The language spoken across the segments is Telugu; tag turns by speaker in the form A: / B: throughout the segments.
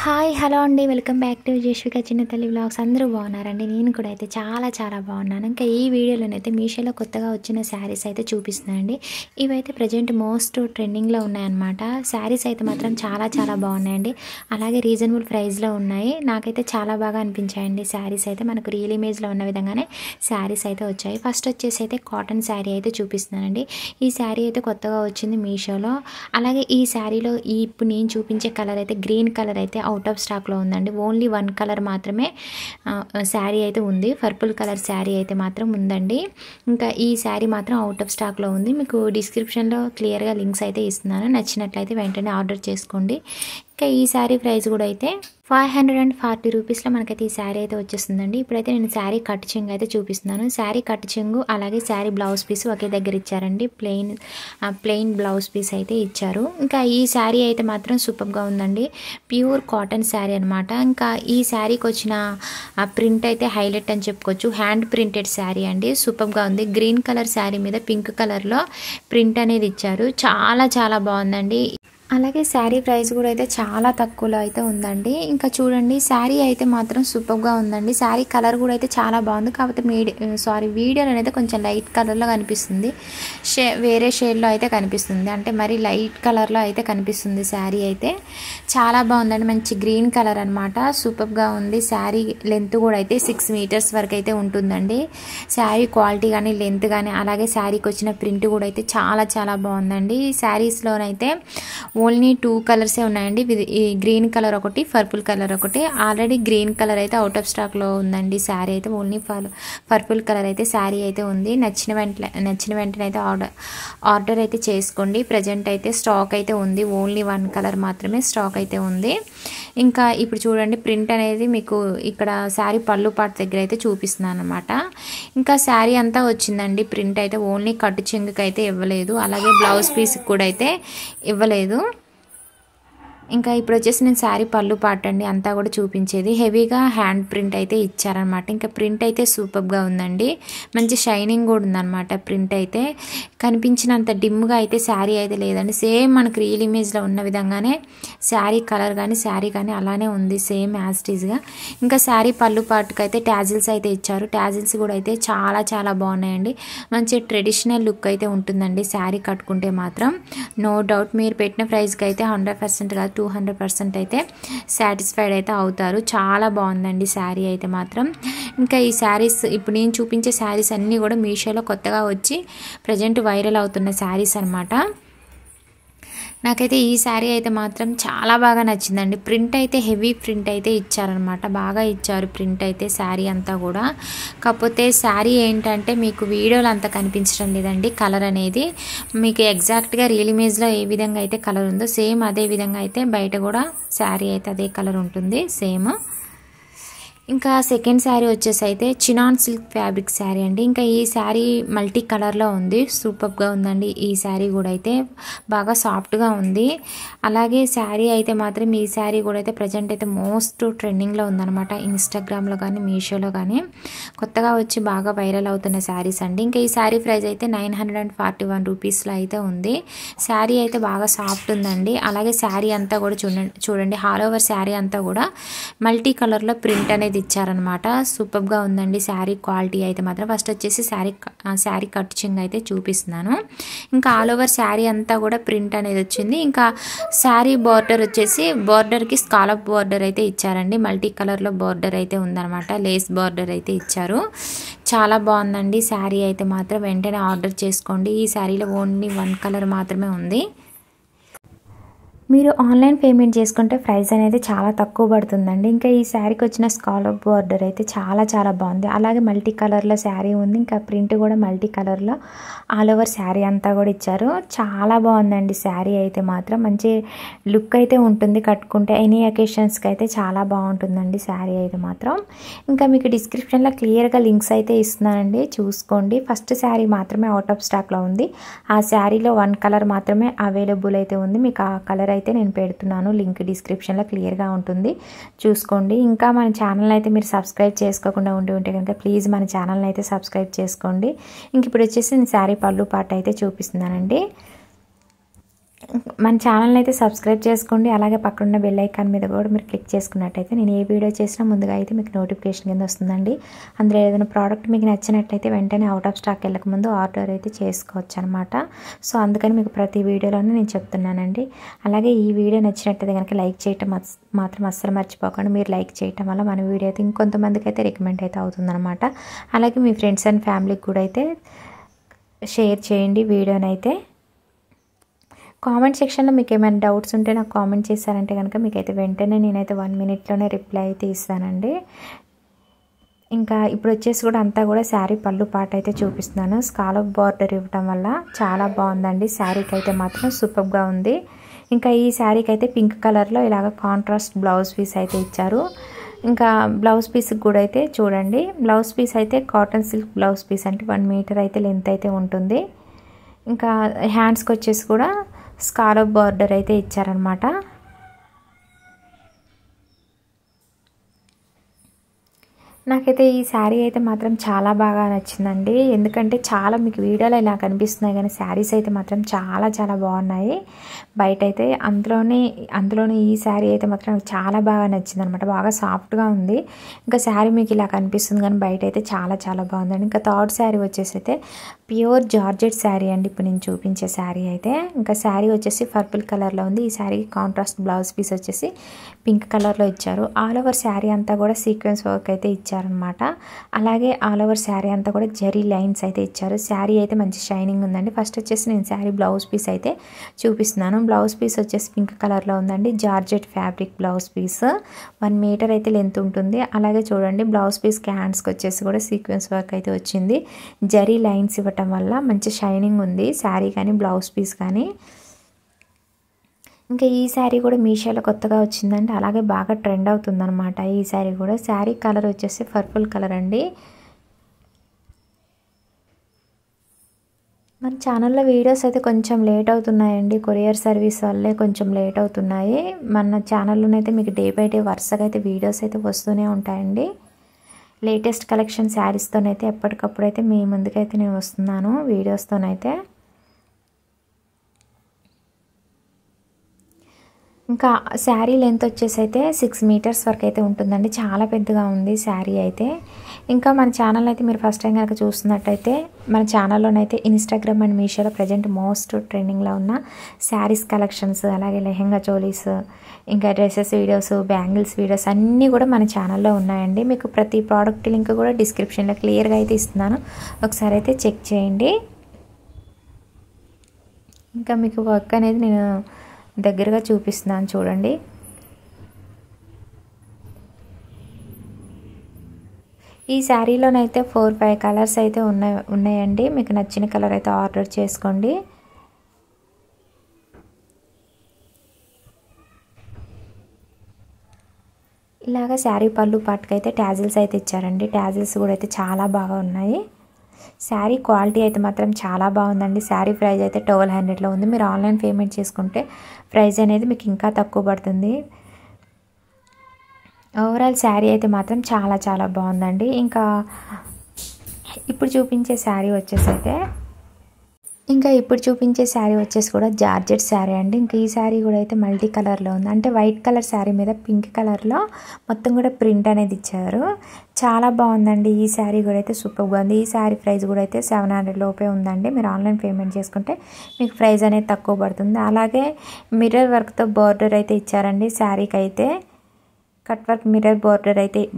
A: హాయ్ హలో అండి. వెల్కమ్ బ్యాక్ టు జేష్విక చిన్న తల్లి వ్లాగ్స్. అందరూ బాగున్నారండి. నేను కూడా అయితే చాలా బాగున్నాను. ఇంకా ఈ వీడియోలోనైతే మీషోలో కొత్తగా వచ్చిన శారీస్ అయితే చూపిస్తున్నానండి. ఇవైతే ప్రజెంట్ మోస్ట్ ట్రెండింగ్లో ఉన్నాయన్నమాట. శారీస్ అయితే మాత్రం చాలా బాగున్నాయండి. అలాగే రీజనబుల్ ప్రైస్లో ఉన్నాయి. నాకైతే చాలా బాగా అనిపించాయండి శారీస్ అయితే. మనకు రియల్ ఇమేజ్లో ఉన్న విధంగానే శారీస్ అయితే వచ్చాయి. ఫస్ట్ వచ్చేసి అయితే కాటన్ శారీ అయితే చూపిస్తున్నానండి. ఈ శారీ అయితే కొత్తగా వచ్చింది మీషోలో. అలాగే ఈ శారీలో ఇప్పుడు నేను చూపించే కలర్ అయితే గ్రీన్ కలర్ అయితే అవుట్ ఆఫ్ స్టాక్లో ఉందండి. ఓన్లీ వన్ కలర్ మాత్రమే శారీ అయితే ఉంది. పర్పుల్ కలర్ శారీ అయితే మాత్రం ఉందండి. ఇంకా ఈ శారీ మాత్రం అవుట్ ఆఫ్ స్టాక్లో ఉంది. మీకు డిస్క్రిప్షన్లో క్లియర్గా లింక్స్ అయితే ఇస్తున్నాను. నచ్చినట్లయితే వెంటనే ఆర్డర్ చేసుకోండి. ఇంకా ఈ శారీ ప్రైస్ కూడా అయితే 540 రూపీస్లో మనకైతే ఈ శారీ అయితే వచ్చేస్తుందండి. ఇప్పుడైతే నేను శారీ కట్ చెంగు అయితే చూపిస్తున్నాను. శారీ కట్ చెంగు అలాగే శారీ బ్లౌజ్ పీస్ ఒకే దగ్గర ఇచ్చారండి. ప్లెయిన్ బ్లౌజ్ పీస్ అయితే ఇచ్చారు. ఇంకా ఈ శారీ అయితే మాత్రం సూపర్గా ఉందండి. ప్యూర్ కాటన్ శారీ అనమాట. ఇంకా ఈ శారీకి వచ్చిన ప్రింట్ అయితే హైలైట్ అని చెప్పుకోవచ్చు. హ్యాండ్ ప్రింటెడ్ శారీ అండి. సూపర్గా ఉంది. గ్రీన్ కలర్ శారీ మీద పింక్ కలర్లో ప్రింట్ అనేది ఇచ్చారు. చాలా బాగుందండి. అలాగే శారీ ప్రైస్ కూడా అయితే చాలా తక్కువలో అయితే ఉందండి. ఇంకా చూడండి శారీ అయితే మాత్రం సూపర్గా ఉందండి. శారీ కలర్ కూడా అయితే చాలా బాగుంది. కాకపోతే వీడియోలో అయితే కొంచెం లైట్ కలర్లో కనిపిస్తుంది. వేరే షేడ్లో అయితే కనిపిస్తుంది. అంటే మరి లైట్ కలర్లో అయితే కనిపిస్తుంది శారీ అయితే. చాలా బాగుందండి. మంచి గ్రీన్ కలర్ అనమాట. సూపర్గా ఉంది. శారీ లెంత్ కూడా అయితే 6 మీటర్స్ వరకు అయితే ఉంటుందండి. శారీ క్వాలిటీ కానీ లెంత్ కానీ అలాగే శారీకి వచ్చిన ప్రింట్ కూడా అయితే చాలా బాగుందండి. శారీస్లోనైతే ఓన్లీ 2 కలర్సే ఉన్నాయండి. ఈ గ్రీన్ కలర్ ఒకటి, పర్పుల్ కలర్ ఒకటి. ఆల్రెడీ గ్రీన్ కలర్ అయితే అవుట్ ఆఫ్ స్టాక్లో ఉందండి. శారీ అయితే ఓన్లీ పర్పుల్ కలర్ అయితే శారీ అయితే ఉంది. నచ్చిన వెంటనే అయితే ఆర్డర్ అయితే చేసుకోండి. ప్రజెంట్ అయితే స్టాక్ అయితే ఉంది. ఓన్లీ 1 కలర్ మాత్రమే స్టాక్ అయితే ఉంది. ఇంకా ఇప్పుడు చూడండి ప్రింట్ అనేది మీకు ఇక్కడ శారీ పళ్ళు పాటు దగ్గర అయితే చూపిస్తున్నాను అనమాట. ఇంకా శారీ అంతా వచ్చిందండి. ప్రింట్ అయితే ఓన్లీ కట్టు చెంగుకి అయితే ఇవ్వలేదు. అలాగే బ్లౌజ్ పీస్కి కూడా అయితే ఇవ్వలేదు. ఇంకా ఇప్పుడు వచ్చేసి నేను శారీ పళ్ళు పాట అండి అంతా కూడా చూపించేది. హెవీగా హ్యాండ్ ప్రింట్ అయితే ఇచ్చారనమాట. ఇంకా ప్రింట్ అయితే సూపర్గా ఉందండి. మంచి షైనింగ్ కూడా ఉందన్నమాట. ప్రింట్ అయితే కనిపించినంత డిమ్గా అయితే శారీ అయితే లేదండి. సేమ్ మనకు రియల్ ఇమేజ్లో ఉన్న విధంగానే శారీ కలర్ కానీ శారీ కానీ అలానే ఉంది. సేమ్ యాజ్ ఇట్ ఈజ్గా. ఇంకా శారీ పళ్ళు పాటుకు అయితే ట్యాజిల్స్ అయితే ఇచ్చారు. ట్యాజిల్స్ కూడా అయితే చాలా బాగున్నాయండి. మంచి ట్రెడిషనల్ లుక్ అయితే ఉంటుందండి శారీ కట్టుకుంటే మాత్రం. నో డౌట్ మీరు పెట్టిన ప్రైస్కి అయితే 100% కాదు 200% అయితే సాటిస్ఫైడ్ అయితే అవుతారు. చాలా బాగుందండి శారీ అయితే మాత్రం. ఇంకా ఈ శారీస్ ఇప్పుడు నేను చూపించే శారీస్ అన్నీ కూడా మీషోలో కొత్తగా వచ్చి ప్రజెంట్ వైరల్ అవుతున్న శారీస్ అనమాట. నాకైతే ఈ శారీ అయితే మాత్రం చాలా బాగా నచ్చిందండి. ప్రింట్ అయితే హెవీ ప్రింట్ అయితే ఇచ్చారనమాట. బాగా ఇచ్చారు ప్రింట్ అయితే శారీ అంతా కూడా. కాకపోతే శారీ ఏంటంటే మీకు వీడియోలో అంత కనిపించడం లేదండి. కలర్ అనేది మీకు ఎగ్జాక్ట్గా రియల్ ఇమేజ్లో ఏ విధంగా అయితే కలర్ ఉందో సేమ్ అదే విధంగా అయితే బయట కూడా శారీ అయితే అదే కలర్ ఉంటుంది సేమ్. ఇంకా సెకండ్ శారీ వచ్చేసి అయితే చినాన్ సిల్క్ ఫ్యాబ్రిక్ శారీ అండి. ఇంకా ఈ శారీ మల్టీ కలర్లో ఉంది. సూపర్గా ఉందండి. ఈ శారీ కూడా అయితే బాగా సాఫ్ట్గా ఉంది. అలాగే శారీ అయితే మాత్రం ఈ శారీ కూడా అయితే ప్రజెంట్ అయితే మోస్ట్ ట్రెండింగ్లో ఉందన్నమాట. ఇన్స్టాగ్రామ్లో కానీ మీషోలో కానీ కొత్తగా వచ్చి బాగా వైరల్ అవుతున్న శారీస్ అండి. ఇంకా ఈ శారీ ప్రైస్ అయితే 941 రూపీస్లో అయితే ఉంది. శారీ అయితే బాగా సాఫ్ట్ ఉందండి. అలాగే శారీ అంతా కూడా చూడండి ఆల్ ఓవర్ శారీ అంతా కూడా మల్టీ కలర్లో ప్రింట్ అనేది ఇచ్చారనమాట. సూపర్గా ఉందండి శారీ క్వాలిటీ అయితే మాత్రం. ఫస్ట్ వచ్చేసి శారీ కట్ చెంగు అయితే చూపిస్తున్నాను. ఇంకా ఆల్ ఓవర్ శారీ అంతా కూడా ప్రింట్ అనేది వచ్చింది. ఇంకా శారీ బార్డర్ వచ్చేసి బార్డర్కి స్కాలప్ బార్డర్ అయితే ఇచ్చారండి. మల్టీ కలర్లో బార్డర్ అయితే ఉందన్నమాట. లేస్ బార్డర్ అయితే ఇచ్చారు. చాలా బాగుందండి శారీ అయితే మాత్రం. వెంటనే ఆర్డర్ చేసుకోండి. ఈ శారీలో ఓన్లీ 1 కలర్ మాత్రమే ఉంది. మీరు ఆన్లైన్ పేమెంట్ చేసుకుంటే ప్రైస్ అనేది చాలా తక్కువ పడుతుందండి. ఇంకా ఈ శారీకి వచ్చిన స్కాలప్ బార్డర్ అయితే చాలా బాగుంది. అలాగే మల్టీ కలర్లో శారీ ఉంది. ఇంకా ప్రింట్ కూడా మల్టీ కలర్లో ఆల్ ఓవర్ శారీ అంతా కూడా ఇచ్చారు. చాలా బాగుందండి శారీ అయితే మాత్రం. మంచి లుక్ అయితే ఉంటుంది కట్టుకుంటే. ఎనీ అకేషన్స్కి అయితే చాలా బాగుంటుందండి శారీ అయితే మాత్రం. ఇంకా మీకు డిస్క్రిప్షన్లో క్లియర్గా లింక్స్ అయితే ఇస్తున్నానండి, చూసుకోండి. ఫస్ట్ శారీ మాత్రమే అవుట్ ఆఫ్ స్టాక్లో ఉంది. ఆ శారీలో 1 కలర్ మాత్రమే అవైలబుల్ అయితే ఉంది. మీకు ఆ కలర్ అయితే నేను పెడుతున్నాను. లింక్ డిస్క్రిప్షన్లో క్లియర్గా ఉంటుంది, చూసుకోండి. ఇంకా మన ఛానల్ అయితే మీరు సబ్స్క్రైబ్ చేసుకోకుండా ఉంటే కనుక ప్లీజ్ మన ఛానల్ని అయితే సబ్స్క్రైబ్ చేసుకోండి. ఇంక ఇప్పుడు వచ్చేసి నేను శారీ పళ్ళు పాట అయితే చూపిస్తున్నానండి. మన ఛానల్ని అయితే సబ్స్క్రైబ్ చేసుకోండి. అలాగే పక్కన బెల్ ఐకాన్ మీద కూడా మీరు క్లిక్ చేసుకున్నట్టయితే నేను ఏ వీడియో చేసినా ముందుగా అయితే మీకు నోటిఫికేషన్ కింద వస్తుందండి. అందులో ఏదైనా ప్రోడక్ట్ మీకు నచ్చినట్టయితే వెంటనే అవుట్ ఆఫ్ స్టాక్ వెళ్ళకముందు ఆర్డర్ అయితే చేసుకోవచ్చు అనమాట. సో అందుకని మీకు ప్రతి వీడియోలోనే నేను చెప్తున్నానండి. అలాగే ఈ వీడియో నచ్చినట్టయితే కనుక లైక్ చేయటం మాత్రం అస్సలు మర్చిపోకండి. మీరు లైక్ చేయటం వల్ల మన వీడియో అయితే ఇంకొంతమందికి అయితే రికమెండ్ అయితే అవుతుందన్నమాట. అలాగే మీ ఫ్రెండ్స్ అండ్ ఫ్యామిలీకి కూడా అయితే షేర్ చేయండి వీడియోనైతే. కామెంట్ సెక్షన్లో మీకు ఏమైనా డౌట్స్ ఉంటే నాకు కామెంట్ చేశారంటే కనుక మీకైతే వెంటనే నేనైతే 1 మినిట్లోనే రిప్లై అయితే ఇస్తానండి. ఇంకా ఇప్పుడు వచ్చేసి కూడా అంతా కూడా శారీ పళ్ళు పాట అయితే చూపిస్తున్నాను. స్కాలప్ బార్డర్ ఇవ్వటం వల్ల చాలా బాగుందండి. శారీకి అయితే మాత్రం సూపర్గా ఉంది. ఇంకా ఈ శారీకి అయితే పింక్ కలర్లో ఇలాగ కాంట్రాస్ట్ బ్లౌజ్ పీస్ అయితే ఇచ్చారు. ఇంకా బ్లౌజ్ పీస్కి కూడా అయితే చూడండి, బ్లౌజ్ పీస్ అయితే కాటన్ సిల్క్ బ్లౌజ్ పీస్ అంటే 1 మీటర్ అయితే లెంత్ అయితే ఉంటుంది. ఇంకా హ్యాండ్స్కి వచ్చేసి కూడా స్కాలప్ బార్డర్ అయితే ఇచ్చారనమాట. నాకైతే ఈ శారీ అయితే మాత్రం చాలా బాగా నచ్చిందండి. ఎందుకంటే చాలా మీకు వీడియోలో ఇలా కనిపిస్తున్నాయి కానీ శారీస్ అయితే మాత్రం చాలా చాలా బాగున్నాయి. బయట అయితే అందులోనే ఈ శారీ అయితే మాత్రం నాకు చాలా బాగా నచ్చింది అనమాట. బాగా సాఫ్ట్గా ఉంది. ఇంకా శారీ మీకు ఇలా కనిపిస్తుంది కానీ బయట అయితే చాలా చాలా బాగుందండి. ఇంకా థర్డ్ శారీ వచ్చేసి అయితే ప్యూర్ జార్జెట్ శారీ అండి ఇప్పుడు నేను చూపించే శారీ అయితే. ఇంకా శారీ వచ్చేసి పర్పుల్ కలర్లో ఉంది. ఈ శారీకి కాంట్రాస్ట్ బ్లౌజ్ పీస్ వచ్చేసి పింక్ కలర్లో ఇచ్చారు. ఆల్ ఓవర్ శారీ అంతా కూడా సీక్వెన్స్ వర్క్ అయితే ఇచ్చారనమాట. అలాగే ఆల్ ఓవర్ శారీ అంతా కూడా జరీ లైన్స్ అయితే ఇచ్చారు. శారీ అయితే మంచి షైనింగ్ ఉందండి. ఫస్ట్ వచ్చేసి నేను శారీ బ్లౌజ్ పీస్ అయితే చూపిస్తున్నాను. బ్లౌజ్ పీస్ వచ్చేసి పింక్ కలర్లో ఉందండి. Georgette fabric blouse piece 1 metre అయితే లెంత్ ఉంటుంది. అలాగే చూడండి బ్లౌజ్ పీస్కి హ్యాండ్స్కి వచ్చేసి కూడా సీక్వెన్స్ వర్క్ అయితే వచ్చింది. జరీ లైన్స్ ఇవ్వటం వల్ల మంచి షైనింగ్ ఉంది శారీ కానీ బ్లౌజ్ పీస్ కానీ. ఇంకా ఈ శారీ కూడా మీషోలో కొత్తగా వచ్చిందండి. అలాగే బాగా ట్రెండ్ అవుతుందన్నమాట ఈ శారీ కూడా. శారీ కలర్ వచ్చేసి పర్పుల్ కలర్ అండి. మన ఛానల్లో వీడియోస్ అయితే కొంచెం లేట్ అవుతున్నాయండి. కొరియర్ సర్వీస్ వల్లే కొంచెం లేట్ అవుతున్నాయి. మన ఛానల్లోనైతే మీకు డే బై డే వరుసగా అయితే వీడియోస్ అయితే వస్తూనే ఉంటాయండి. లేటెస్ట్ కలెక్షన్ శారీస్తోనైతే ఎప్పటికప్పుడు అయితే మీ ముందుకైతే నేను వస్తున్నాను వీడియోస్తోనైతే. ఇంకా శారీ లెంత్ వచ్చేసి అయితే 6 మీటర్స్ వరకు అయితే ఉంటుందండి. చాలా పెద్దగా ఉంది శారీ అయితే. ఇంకా మన ఛానల్ అయితే మీరు ఫస్ట్ టైం కనుక చూస్తున్నట్టయితే మన ఛానల్లోనైతే ఇన్స్టాగ్రామ్ అండ్ మీషోలో ప్రజెంట్ మోస్ట్ ట్రెండింగ్లో ఉన్న శారీస్ కలెక్షన్స్, అలాగే లెహెంగా చోలీస్, ఇంకా డ్రెస్సెస్ వీడియోస్, బ్యాంగిల్స్ వీడియోస్ అన్నీ కూడా మన ఛానల్లో ఉన్నాయండి. మీకు ప్రతి ప్రోడక్ట్ లింక్ కూడా డిస్క్రిప్షన్లో క్లియర్గా అయితే ఇస్తున్నాను. ఒకసారి అయితే చెక్ చేయండి. ఇంకా మీకు వర్క్ అనేది నేను దగ్గరగా చూపిస్తున్నాను చూడండి. ఈ శారీలోనైతే 4-5 కలర్స్ అయితే ఉన్నాయండి. మీకు నచ్చిన కలర్ అయితే ఆర్డర్ చేసుకోండి. ఇలాగా శారీ పళ్ళు పాటుకు అయితే ట్యాజిల్స్ అయితే ఇచ్చారండి. ట్యాజిల్స్ కూడా అయితే చాలా బాగా ఉన్నాయి. శారీ క్వాలిటీ అయితే మాత్రం చాలా బాగుందండి. శారీ ప్రైస్ అయితే 1200లో ఉంది. మీరు ఆన్లైన్ పేమెంట్ చేసుకుంటే ప్రైస్ అనేది మీకు ఇంకా తక్కువ పడుతుంది. ఓవరాల్ శారీ అయితే మాత్రం చాలా చాలా బాగుందండి. ఇంకా ఇప్పుడు చూపించే శారీ వచ్చేసి కూడా జార్జెట్ శారీ అండి. ఇంకా ఈ శారీ కూడా అయితే మల్టీ కలర్లో ఉంది. అంటే వైట్ కలర్ శారీ మీద పింక్ కలర్లో మొత్తం కూడా ప్రింట్ అనేది ఇచ్చారు. చాలా బాగుందండి. ఈ శారీ కూడా అయితే సూపర్గా ఉంది. ఈ శారీ ప్రైస్ కూడా అయితే 700 లోపే ఉందండి. మీరు ఆన్లైన్ పేమెంట్ చేసుకుంటే మీకు ప్రైస్ అనేది తక్కువ పడుతుంది. అలాగే మిర్రర్ వర్క్తో బార్డర్ అయితే ఇచ్చారండి. శారీకి అయితే కట్ వర్క్ మిర్రర్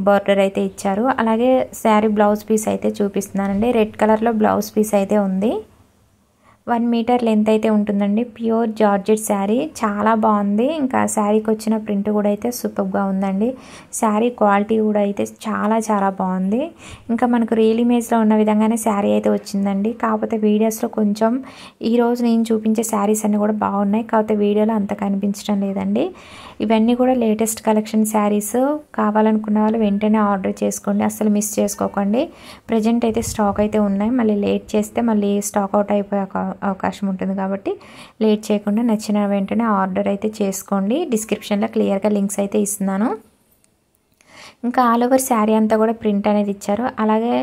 A: బార్డర్ అయితే ఇచ్చారు. అలాగే శారీ బ్లౌజ్ పీస్ అయితే చూపిస్తున్నానండి. రెడ్ కలర్లో బ్లౌజ్ పీస్ అయితే ఉంది. 1 మీటర్ లెంత్ అయితే ఉంటుందండి. ప్యూర్ జార్జెట్ శారీ చాలా బాగుంది. ఇంకా శారీకి వచ్చిన ప్రింట్ కూడా అయితే సూపర్గా ఉందండి. శారీ క్వాలిటీ కూడా అయితే చాలా చాలా బాగుంది. ఇంకా మనకు రియల్ ఇమేజ్లో ఉన్న విధంగానే శారీ అయితే వచ్చిందండి. కాకపోతే వీడియోస్లో కొంచెం ఈరోజు నేను చూపించే శారీస్ అన్నీ కూడా బాగున్నాయి. కాకపోతే వీడియోలో అంత కనిపించడం లేదండి. ఇవన్నీ కూడా లేటెస్ట్ కలెక్షన్ శారీస్. కావాలనుకున్న వాళ్ళు వెంటనే ఆర్డర్ చేసుకోండి, అస్సలు మిస్ చేసుకోకండి. ప్రజెంట్ అయితే స్టాక్ అయితే ఉన్నాయి. మళ్ళీ లేట్ చేస్తే మళ్ళీ స్టాక్ అవుట్ అయిపోయే అవకాశం ఉంటుంది కాబట్టి లేట్ చేయకుండా నచ్చిన వెంటనే ఆర్డర్ అయితే చేసుకోండి. డిస్క్రిప్షన్లో క్లియర్గా లింక్స్ అయితే ఇస్తున్నాను. ఇంకా ఆల్ ఓవర్ శారీ అంతా కూడా ప్రింట్ అనేది ఇచ్చారు. అలాగే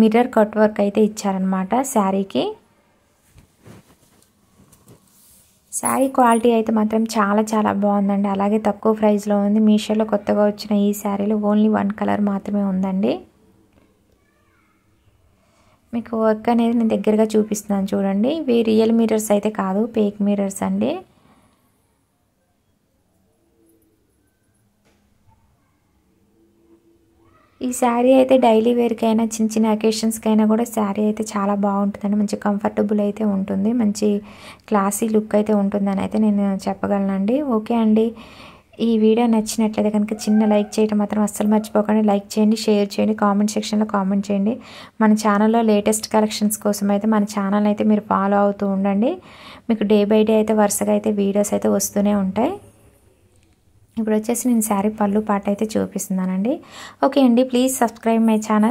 A: మిర్రర్ కట్ వర్క్ అయితే ఇచ్చారనమాట శారీకి. శారీ క్వాలిటీ అయితే మాత్రం చాలా చాలా బాగుందండి. అలాగే తక్కువ ప్రైస్లో ఉంది. మీషోలో కొత్తగా వచ్చిన ఈ శారీలో ఓన్లీ 1 కలర్ మాత్రమే ఉందండి. మీకు వర్క్ అనేది నేను దగ్గరగా చూపిస్తున్నాను చూడండి. ఇవి రియల్ మిర్రర్స్ అయితే కాదు, ఫేక్ మిర్రర్స్ అండి. ఈ శారీ అయితే డైలీ వేర్కైనా చిన్న చిన్న అకేషన్స్కైనా కూడా శారీ అయితే చాలా బాగుంటుందండి. మంచి కంఫర్టబుల్ అయితే ఉంటుంది. మంచి క్లాసీ లుక్ అయితే ఉంటుందని అయితే నేను చెప్పగలనండి. ఓకే అండి, ఈ వీడియో నచ్చినట్లయితే కనుక చిన్న లైక్ చేయడం మాత్రం అస్సలు మర్చిపోకండి. లైక్ చేయండి, షేర్ చేయండి, కామెంట్ సెక్షన్లో కామెంట్ చేయండి. మన ఛానల్లో లేటెస్ట్ కలెక్షన్స్ కోసం అయితే మన ఛానల్ అయితే మీరు ఫాలో అవుతూ ఉండండి. మీకు డే బై డే అయితే వరుసగా అయితే వీడియోస్ అయితే వస్తూనే ఉంటాయి. ఇప్పుడు వచ్చేసి నేను శారీ పళ్ళు పాట అయితే చూపిస్తున్నానండి. ఓకే అండి, ప్లీజ్ సబ్స్క్రైబ్ మై ఛానల్.